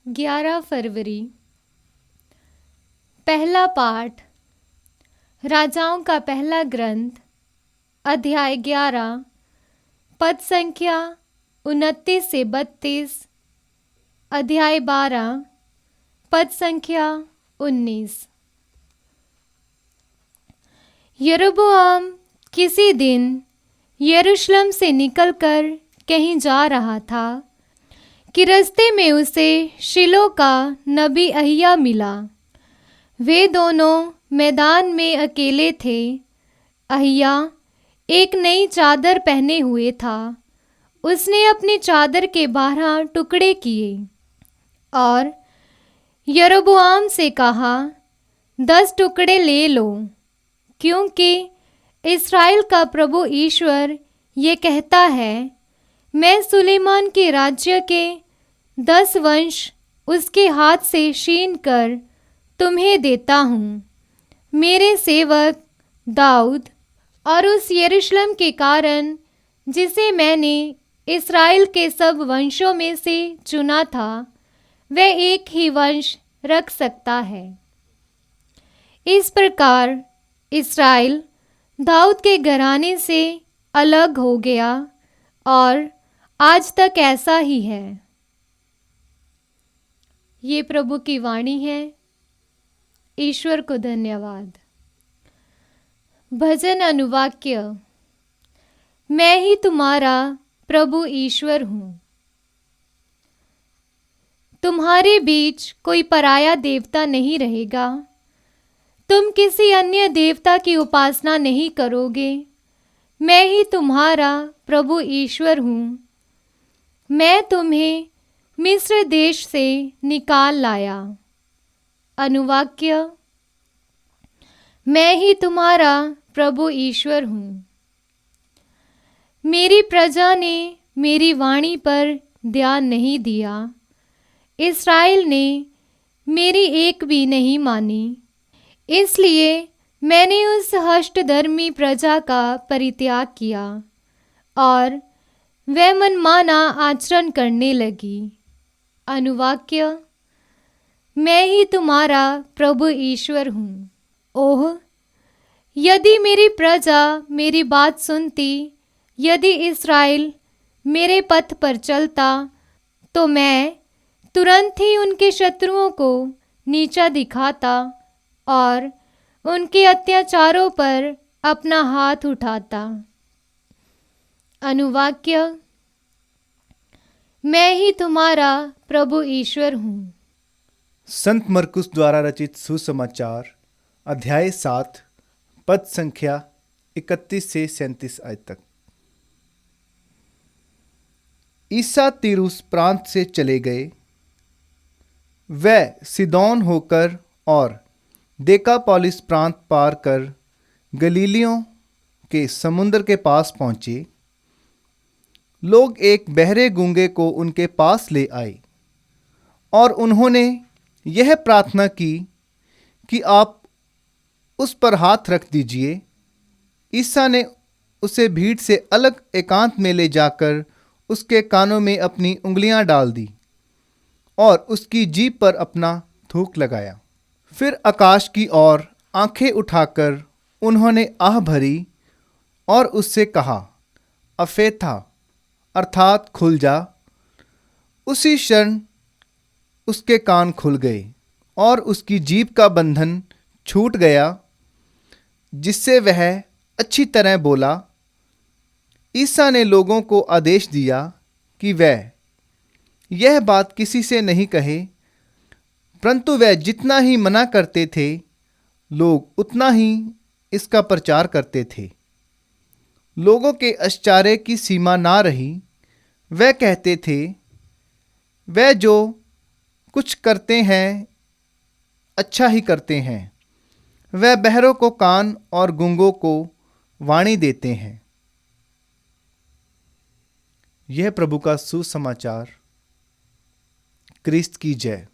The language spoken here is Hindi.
11 फरवरी। पहला पाठ राजाओं का पहला ग्रंथ, अध्याय 11, पद संख्या 29 से 32, अध्याय 12, पद संख्या 19। यरोबोआम किसी दिन यरूशलेम से निकलकर कहीं जा रहा था कि रास्ते में उसे शिलो का नबी अहिय्याह मिला। वे दोनों मैदान में अकेले थे। अहिय्याह एक नई चादर पहने हुए था। उसने अपनी चादर के 12 टुकड़े किए और यरोबोआम से कहा, 10 टुकड़े ले लो, क्योंकि इस्राएल का प्रभु ईश्वर ये कहता है, मैं सुलेमान के राज्य के 10 वंश उसके हाथ से छीन कर तुम्हें देता हूँ। मेरे सेवक दाऊद और उस यरूशलेम के कारण जिसे मैंने इस्राएल के सब वंशों में से चुना था, वह एक ही वंश रख सकता है। इस प्रकार इस्राएल दाऊद के घराने से अलग हो गया और आज तक ऐसा ही है। ये प्रभु की वाणी है। ईश्वर को धन्यवाद। भजन अनुवाक्य। मैं ही तुम्हारा प्रभु ईश्वर हूँ। तुम्हारे बीच कोई पराया देवता नहीं रहेगा। तुम किसी अन्य देवता की उपासना नहीं करोगे। मैं ही तुम्हारा प्रभु ईश्वर हूँ। मैं तुम्हें मिस्र देश से निकाल लाया। अनुवाक्य। मैं ही तुम्हारा प्रभु ईश्वर हूँ। मेरी प्रजा ने मेरी वाणी पर ध्यान नहीं दिया। इस्राएल ने मेरी एक भी नहीं मानी। इसलिए मैंने उस हष्टधर्मी प्रजा का परित्याग किया और वह मनमाना आचरण करने लगी। अनुवाक्य। मैं ही तुम्हारा प्रभु ईश्वर हूँ। ओह, यदि मेरी प्रजा मेरी बात सुनती, यदि इस्राएल मेरे पथ पर चलता, तो मैं तुरंत ही उनके शत्रुओं को नीचा दिखाता और उनके अत्याचारों पर अपना हाथ उठाता। अनुवाक्य। मैं ही तुम्हारा प्रभु ईश्वर हूँ। संत मरकुस द्वारा रचित सुसमाचार, अध्याय 7, पद संख्या 31 से 37 आयत तक। ईसा तीरुस प्रांत से चले गए। वह सिदोन होकर और देकापोलिस प्रांत पार कर गलीलियों के समुद्र के पास पहुंचे। लोग एक बहरे गूंगे को उनके पास ले आए और उन्होंने यह प्रार्थना की कि आप उस पर हाथ रख दीजिए। ईसा ने उसे भीड़ से अलग एकांत में ले जाकर उसके कानों में अपनी उंगलियां डाल दी और उसकी जीभ पर अपना थूक लगाया। फिर आकाश की ओर आंखें उठाकर उन्होंने आह भरी और उससे कहा, अफेथा, अर्थात खुल जा। उसी क्षण उसके कान खुल गए और उसकी जीभ का बंधन छूट गया, जिससे वह अच्छी तरह बोला। ईसा ने लोगों को आदेश दिया कि वह यह बात किसी से नहीं कहे, परंतु वह जितना ही मना करते थे, लोग उतना ही इसका प्रचार करते थे। लोगों के आश्चर्य की सीमा ना रही। वह कहते थे, वह जो कुछ करते हैं अच्छा ही करते हैं। वह बहरों को कान और गूंगों को वाणी देते हैं। यह प्रभु का सुसमाचार। क्रिस्त की जय।